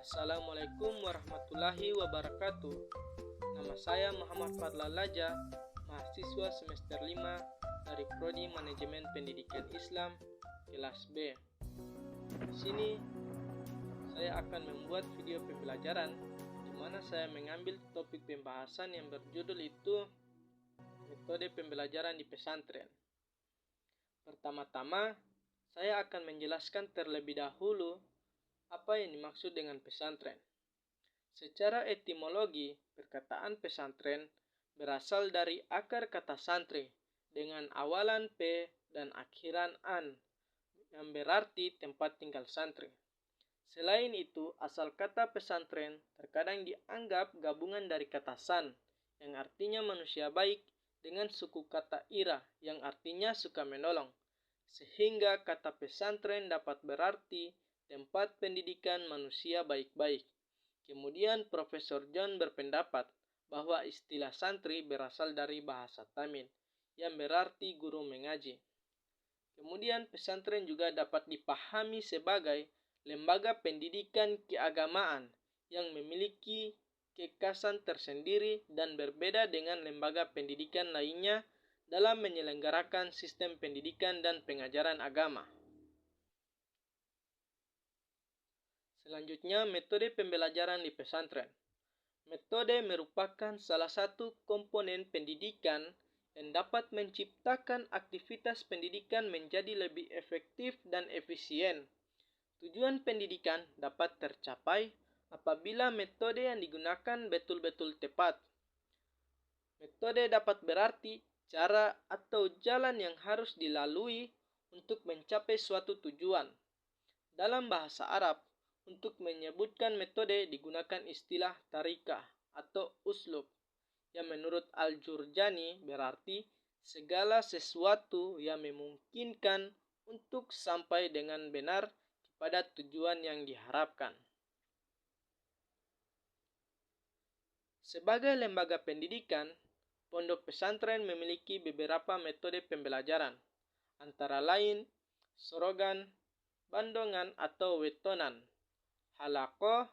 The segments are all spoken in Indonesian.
Assalamualaikum warahmatullahi wabarakatuh. Nama saya Muhammad Fadlan Laja, mahasiswa semester 5 dari Prodi Manajemen Pendidikan Islam kelas B. Di sini saya akan membuat video pembelajaran di mana saya mengambil topik pembahasan yang berjudul itu metode pembelajaran di pesantren. Pertama-tama, saya akan menjelaskan terlebih dahulu apa yang dimaksud dengan pesantren. Secara etimologi, perkataan pesantren berasal dari akar kata santri dengan awalan P dan akhiran an, yang berarti tempat tinggal santri. Selain itu, asal kata pesantren terkadang dianggap gabungan dari kata san, yang artinya manusia baik, dengan suku kata ira, yang artinya suka menolong. Sehingga kata pesantren dapat berarti tempat pendidikan manusia baik-baik. Kemudian Profesor John berpendapat bahwa istilah santri berasal dari bahasa Tamil, yang berarti guru mengaji. Kemudian pesantren juga dapat dipahami sebagai lembaga pendidikan keagamaan yang memiliki kekhasan tersendiri dan berbeda dengan lembaga pendidikan lainnya dalam menyelenggarakan sistem pendidikan dan pengajaran agama. Selanjutnya, metode pembelajaran di pesantren. Metode merupakan salah satu komponen pendidikan yang dapat menciptakan aktivitas pendidikan menjadi lebih efektif dan efisien. Tujuan pendidikan dapat tercapai apabila metode yang digunakan betul-betul tepat. Metode dapat berarti cara atau jalan yang harus dilalui untuk mencapai suatu tujuan. Dalam bahasa Arab, untuk menyebutkan metode digunakan istilah tarikah atau uslub, yang menurut Al-Jurjani berarti segala sesuatu yang memungkinkan untuk sampai dengan benar pada tujuan yang diharapkan. Sebagai lembaga pendidikan, pondok pesantren memiliki beberapa metode pembelajaran, antara lain sorogan, bandongan atau wetonan, halaqah,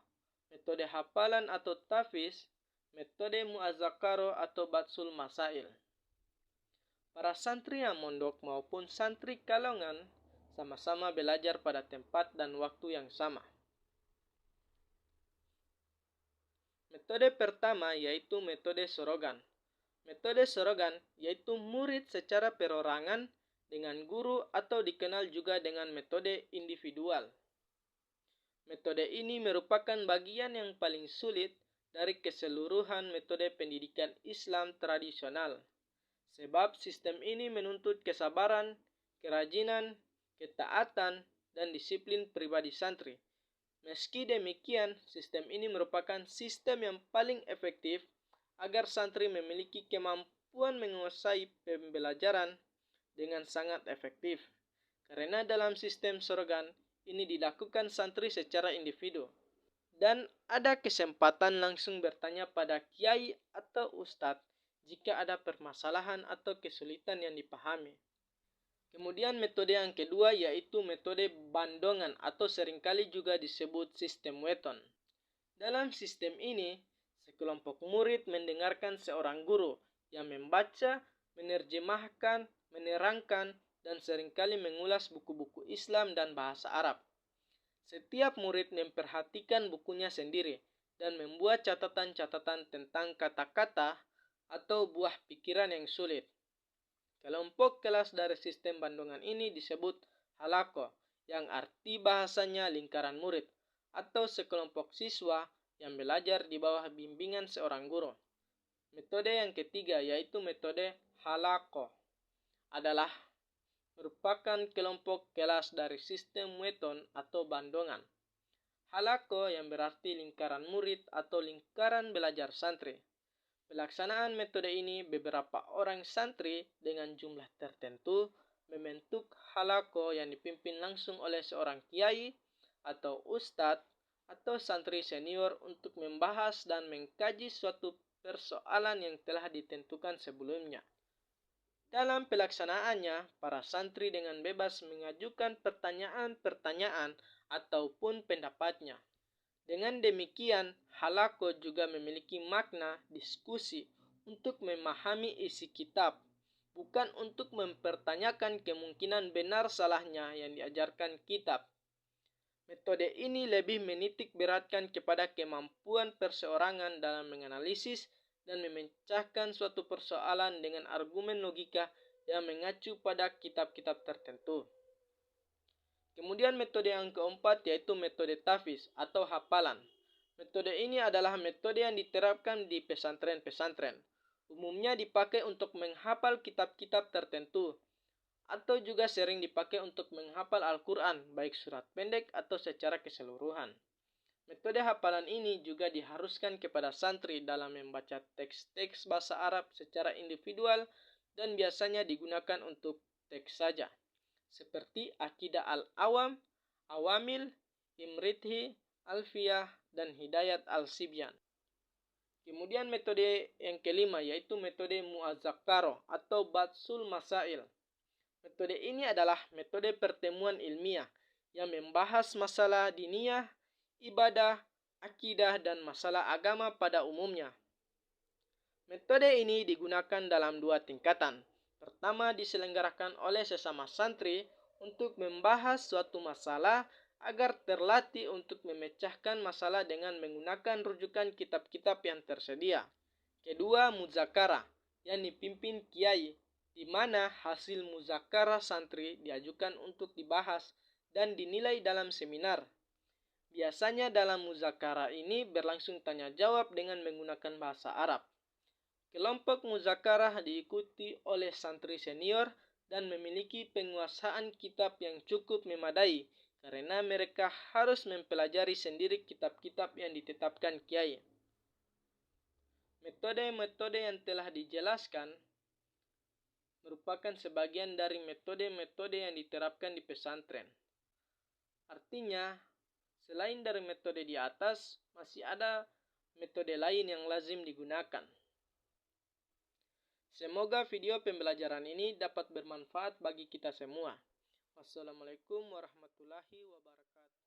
metode hafalan atau tahfiz, metode muazzakaro atau batsul masail. Para santri yang mondok maupun santri kalongan sama-sama belajar pada tempat dan waktu yang sama. Metode pertama yaitu metode sorogan. Metode sorogan yaitu murid secara perorangan dengan guru atau dikenal juga dengan metode individual. Metode ini merupakan bagian yang paling sulit dari keseluruhan metode pendidikan Islam tradisional. Sebab sistem ini menuntut kesabaran, kerajinan, ketaatan, dan disiplin pribadi santri. Meski demikian, sistem ini merupakan sistem yang paling efektif agar santri memiliki kemampuan menguasai pembelajaran dengan sangat efektif. Karena dalam sistem sorogan ini dilakukan santri secara individu, dan ada kesempatan langsung bertanya pada kiai atau ustadz jika ada permasalahan atau kesulitan yang dipahami. Kemudian metode yang kedua yaitu metode bandongan atau seringkali juga disebut sistem weton. Dalam sistem ini, sekelompok murid mendengarkan seorang guru yang membaca, menerjemahkan, menerangkan, dan seringkali mengulas buku-buku Islam dan bahasa Arab. Setiap murid memperhatikan bukunya sendiri dan membuat catatan-catatan tentang kata-kata atau buah pikiran yang sulit. Kelompok kelas dari sistem bandongan ini disebut halaqah, yang arti bahasanya lingkaran murid, atau sekelompok siswa yang belajar di bawah bimbingan seorang guru. Metode yang ketiga yaitu metode halaqah adalah merupakan kelompok kelas dari sistem weton atau bandongan. Halaqah yang berarti lingkaran murid atau lingkaran belajar santri. Pelaksanaan metode ini beberapa orang santri dengan jumlah tertentu membentuk halaqah yang dipimpin langsung oleh seorang kiai atau ustadz atau santri senior untuk membahas dan mengkaji suatu persoalan yang telah ditentukan sebelumnya. Dalam pelaksanaannya, para santri dengan bebas mengajukan pertanyaan-pertanyaan ataupun pendapatnya. Dengan demikian, halako juga memiliki makna diskusi untuk memahami isi kitab, bukan untuk mempertanyakan kemungkinan benar salahnya yang diajarkan kitab. Metode ini lebih menitik beratkan kepada kemampuan perseorangan dalam menganalisis dan memecahkan suatu persoalan dengan argumen logika yang mengacu pada kitab-kitab tertentu. Kemudian metode yang keempat yaitu metode tahfiz atau hafalan. Metode ini adalah metode yang diterapkan di pesantren-pesantren. Umumnya dipakai untuk menghafal kitab-kitab tertentu atau juga sering dipakai untuk menghafal Al-Quran, baik surat pendek atau secara keseluruhan. Metode hafalan ini juga diharuskan kepada santri dalam membaca teks-teks bahasa Arab secara individual dan biasanya digunakan untuk teks saja, seperti Aqidah Al-Awam, Awamil, Imrithi, Alfiyah, dan Hidayat Al-Sibyan. Kemudian metode yang kelima yaitu metode Mu'azzakaroh atau Batsul Masail. Metode ini adalah metode pertemuan ilmiah yang membahas masalah diniyah, ibadah, akidah, dan masalah agama pada umumnya. Metode ini digunakan dalam dua tingkatan. Pertama, diselenggarakan oleh sesama santri untuk membahas suatu masalah agar terlatih untuk memecahkan masalah dengan menggunakan rujukan kitab-kitab yang tersedia. Kedua, muzakarah yang dipimpin kiai, di mana hasil muzakarah santri diajukan untuk dibahas dan dinilai dalam seminar. Biasanya dalam muzakarah ini berlangsung tanya jawab dengan menggunakan bahasa Arab. Kelompok muzakarah diikuti oleh santri senior dan memiliki penguasaan kitab yang cukup memadai karena mereka harus mempelajari sendiri kitab-kitab yang ditetapkan kiai. Metode-metode yang telah dijelaskan merupakan sebagian dari metode-metode yang diterapkan di pesantren. Artinya, selain dari metode di atas, masih ada metode lain yang lazim digunakan. Semoga video pembelajaran ini dapat bermanfaat bagi kita semua. Wassalamualaikum warahmatullahi wabarakatuh.